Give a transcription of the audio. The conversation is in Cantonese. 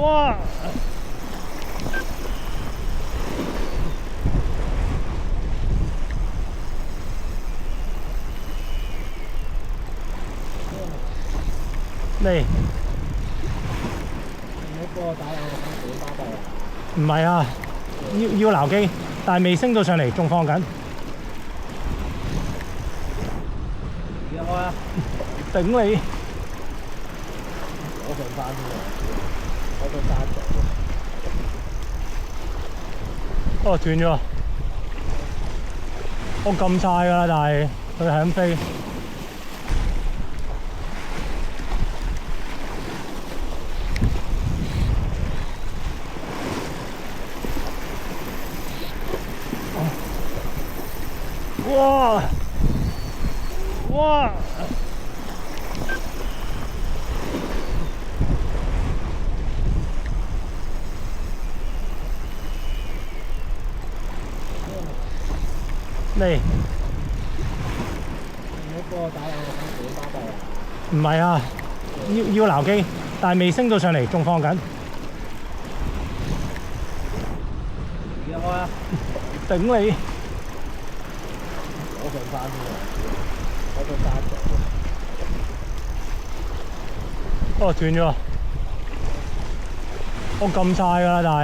哇！嚟，你幫我打兩個粉卷巴閉啊！唔係啊，要撈機，但係未升到上嚟，仲放緊。而家開啊！頂你！我上山先喎，我到山咗。哦，斷咗。我撳晒㗎啦，但係佢係咁飛。哇！哇！嚟，你幫我打兩個粉卷巴閉啊！唔係啊，要撈機，但係未升到上嚟，仲放緊。而家開啊！頂你！我上山先喎，我到山咗。哦，斷咗。我撳晒㗎啦，但係。